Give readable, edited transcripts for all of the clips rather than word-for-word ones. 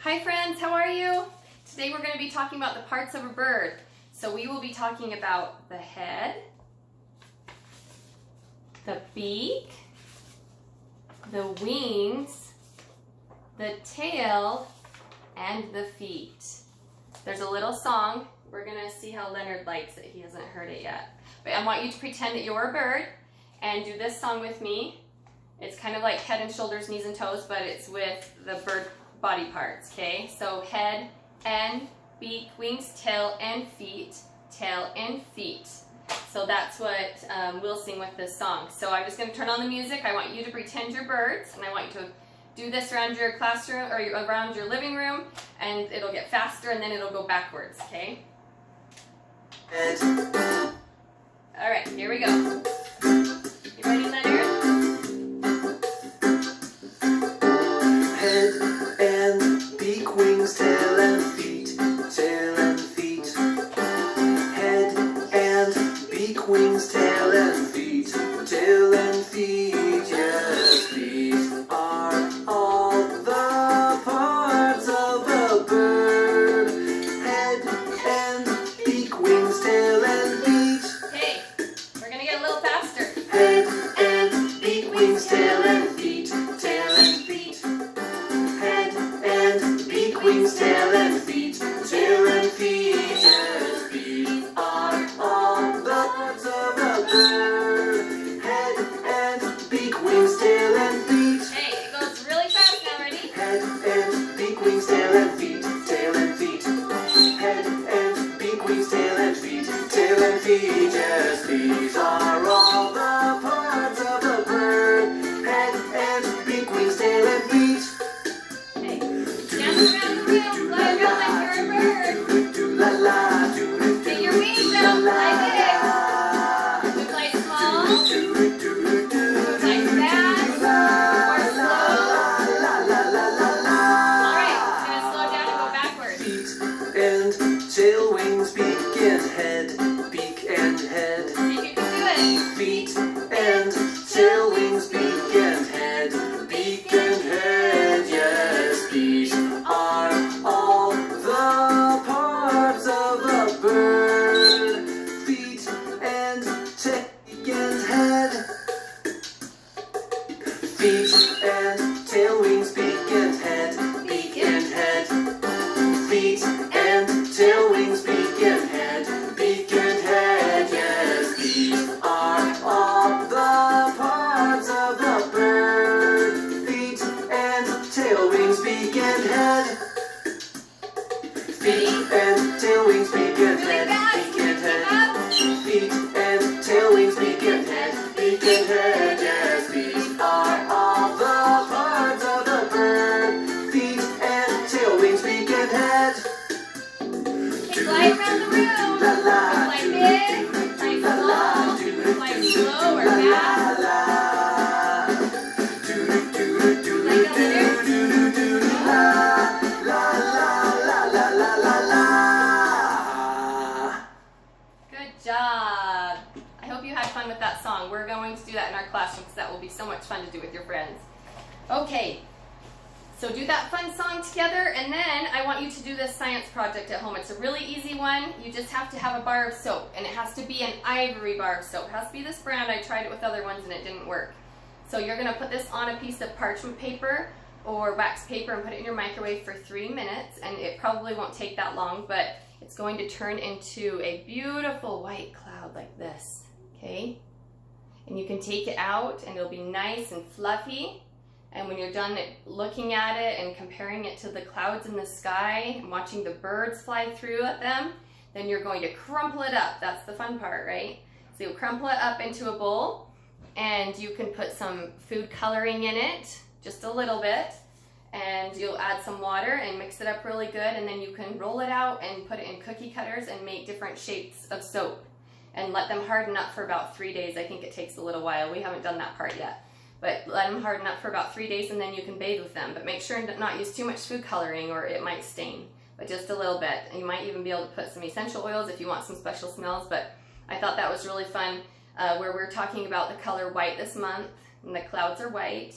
Hi friends, how are you? Today we're going to be talking about the parts of a bird. So we will be talking about the head, the beak, the wings, the tail, and the feet. There's a little song. We're going to see how Leonard likes it. He hasn't heard it yet. But I want you to pretend that you're a bird and do this song with me. It's kind of like head and shoulders, knees and toes, but it's with the bird body parts, okay? So head and beak, wings, tail and feet, tail and feet. So that's what we'll sing with this song. So I'm just going to turn on the music. I want you to pretend you're birds, and I want you to do this around your classroom or around your living room, and it'll get faster and then it'll go backwards, okay? All right, here we go. You ready, Leonard? Head and beak, wings, tail and feet, tail and feet. Head and beak, wings, tail and feet, tail and feet. Yes, these are all the parts of a bird. Head and beak, wings, tail and feet. Hey, we're gonna get a little faster. Head and beak, wings, tail and feet, tail and feet. Head and beak, wings, tail and feet, tail and feet. Yes, these are all the parts of a bird. Head and beak, wings, tail and feet. Hey, it goes really fast now, ready? Head and beak, wings, tail and feet, tail and feet. Head and beak, wings, tail and feet, tail and feet. Yes, these are all the parts of a bird. Head and beak, wings, tail and feet. Hey, dance around the room, fly around like you're a bird. Get your wings out, fly big. We play small, we play fast, or slow. Alright, we're going to slow down and go backwards. Feet and tail, wings, beak and head, beak and head. See if you can do it. Feet and tail, wings, beak and head, beak and head. Yes, these are all the parts of a bird. Feet and tail, beak and head. Feet and tail, wings, beak and head, beak and head. Feet and tail, wings, beak and head, beak and head. Yes, these are all the parts of a bird. Feet and tail, wings, beak and head. Feet and tail, wings, beak and Really head, fast. beak and Keep head. up. Feet and tail, wings, beak and head, beak and head. Yes, these are all the parts of a bird. Feet and tail, wings, beak and head. Okay, fly around the room. Fly big, fly small, fly slow or fast. Like a leader. Good job. I hope you had fun with that song. We're going to do that in our classroom because that will be so much fun to do with your friends. Okay, so do that fun song together, and then I want you to do this science project at home. It's a really easy one. You just have to have a bar of soap, and it has to be an ivory bar of soap. It has to be this brand. I tried it with other ones and it didn't work. So you're going to put this on a piece of parchment paper or wax paper and put it in your microwave for 3 minutes, and it probably won't take that long, but it's going to turn into a beautiful white cloud like this, okay? And you can take it out and it'll be nice and fluffy. And when you're done looking at it and comparing it to the clouds in the sky and watching the birds fly through at them, then you're going to crumple it up. That's the fun part, right? So you'll crumple it up into a bowl, and you can put some food coloring in it, just a little bit, and you'll add some water and mix it up really good, and then you can roll it out and put it in cookie cutters and make different shapes of soap and let them harden up for about 3 days. I think it takes a little while. We haven't done that part yet. But let them harden up for about 3 days, and then you can bathe with them. But make sure to not use too much food coloring or it might stain, but just a little bit. And you might even be able to put some essential oils if you want some special smells. But I thought that was really fun, where we're talking about the color white this month, and the clouds are white.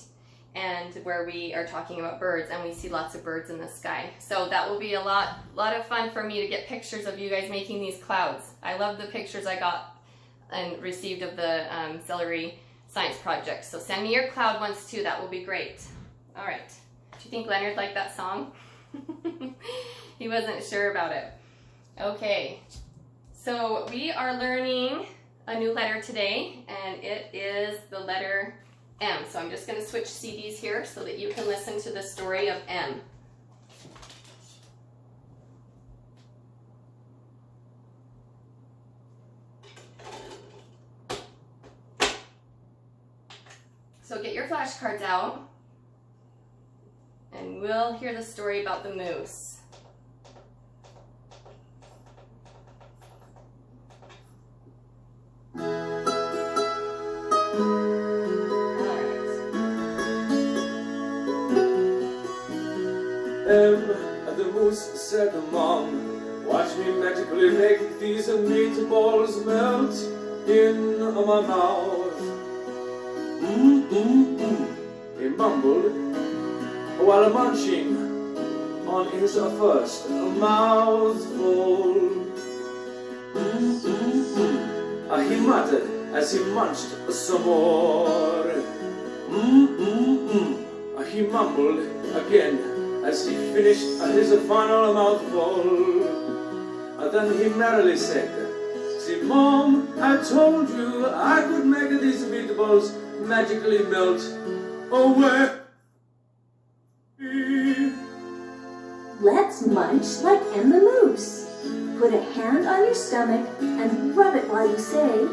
and where we are talking about birds, and we see lots of birds in the sky. So that will be a lot of fun for me to get pictures of you guys making these clouds. I love the pictures I got and received of the Celery Science Project. So send me your cloud ones too, that will be great. All right, do you think Leonard liked that song? He wasn't sure about it. Okay, so we are learning a new letter today, and it is the letter M. So I'm just going to switch CDs here so that you can listen to the story of M. So get your flashcards out, and we'll hear the story about the moose. The moose said to Mom, watch me magically make these meatballs melt in my mouth. He mumbled while munching on his first mouthful. He muttered as he munched some more. He mumbled again as he finished his final mouthful. Then he merrily said, see, Mom, I told you I could make these meatballs magically melt away. Let's munch like M the Moose. Put a hand on your stomach and rub it while you say,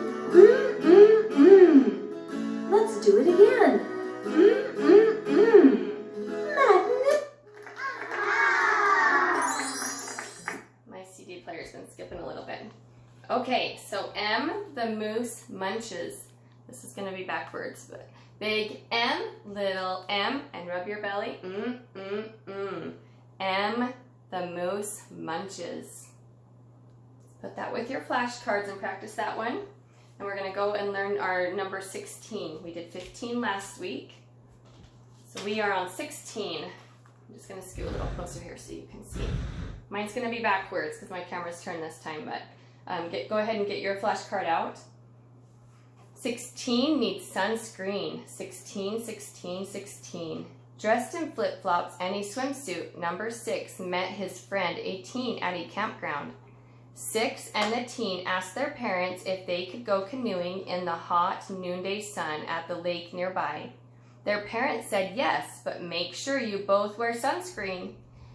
Let's do it again. My CD player's been skipping a little bit. Okay, so M the moose munches. This is going to be backwards, but big M, little m, and rub your belly. M the moose munches. Put that with your flashcards and practice that one. And we're going to go and learn our number 16. We did 15 last week. So we are on 16. I'm just going to scoot a little closer here so you can see. Mine's going to be backwards because my camera's turned this time, but go ahead and get your flashcard out. 16 needs sunscreen. 16, 16, 16. Dressed in flip-flops and a swimsuit, number 6 met his friend 18 at a campground. 6 and the teen asked their parents if they could go canoeing in the hot noonday sun at the lake nearby. Their parents said yes, but make sure you both wear sunscreen.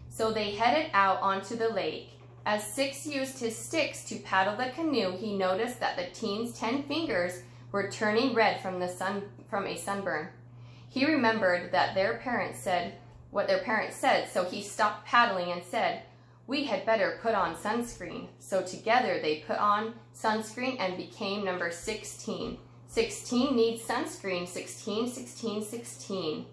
So they headed out onto the lake. As 6 used his sticks to paddle the canoe, he noticed that the teen's 10 fingers were turning red from a sunburn. He remembered that what their parents said, so he stopped paddling and said, we had better put on sunscreen. So together they put on sunscreen and became number 16. 16 needs sunscreen. 16, 16, 16.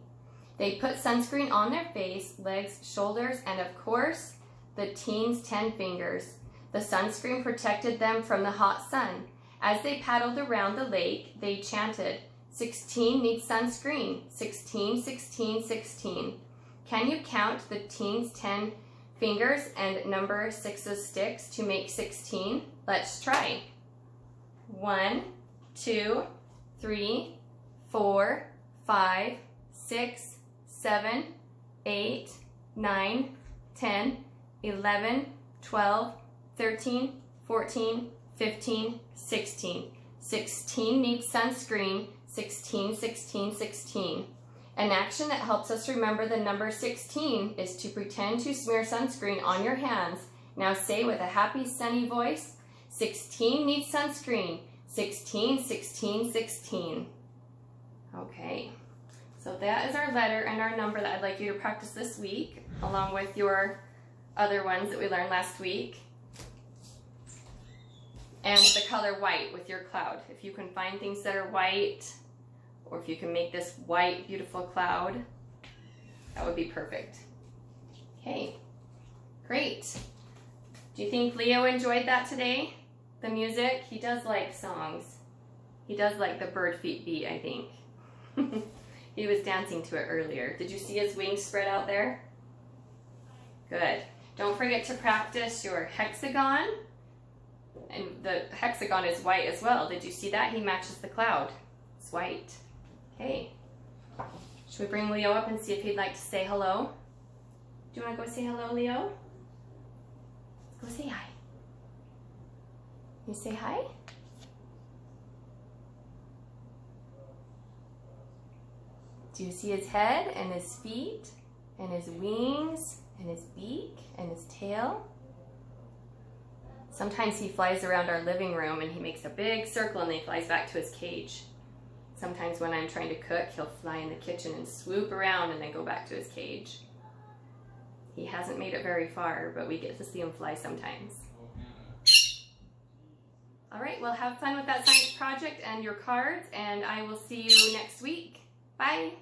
They put sunscreen on their face, legs, shoulders, and of course, the teen's 10 fingers. The sunscreen protected them from the hot sun. As they paddled around the lake, they chanted, 16 needs sunscreen. 16, 16, 16. Can you count the teen's 10 fingers and number 6's sticks to make 16? Let's try. 1, 2, 3, 4, 5, 6, 7, 8, 9, 10, 11, 12, 13, 14, 15, 16. 16 needs sunscreen. 16, 16, 16. An action that helps us remember the number 16 is to pretend to smear sunscreen on your hands. Now say with a happy, sunny voice, 16 needs sunscreen. 16, 16, 16. Okay, so that is our letter and our number that I'd like you to practice this week, along with your other ones that we learned last week. And the color white with your cloud. If you can find things that are white, or if you can make this white, beautiful cloud, that would be perfect. Okay, great. Do you think Leo enjoyed that today? The music? He does like songs. He does like the bird feet beat, I think. He was dancing to it earlier. Did you see his wings spread out there? Good. Don't forget to practice your hexagon. And the hexagon is white as well. Did you see that? He matches the cloud. It's white. Okay. Should we bring Leo up and see if he'd like to say hello? Do you want to go say hello, Leo? Let's go say hi. You say hi? Do you see his head and his feet and his wings and his beak and his tail? Sometimes he flies around our living room and he makes a big circle and then he flies back to his cage. Sometimes when I'm trying to cook, he'll fly in the kitchen and swoop around and then go back to his cage. He hasn't made it very far, but we get to see him fly sometimes. All right, well, have fun with that science project and your cards, and I will see you next week. Bye.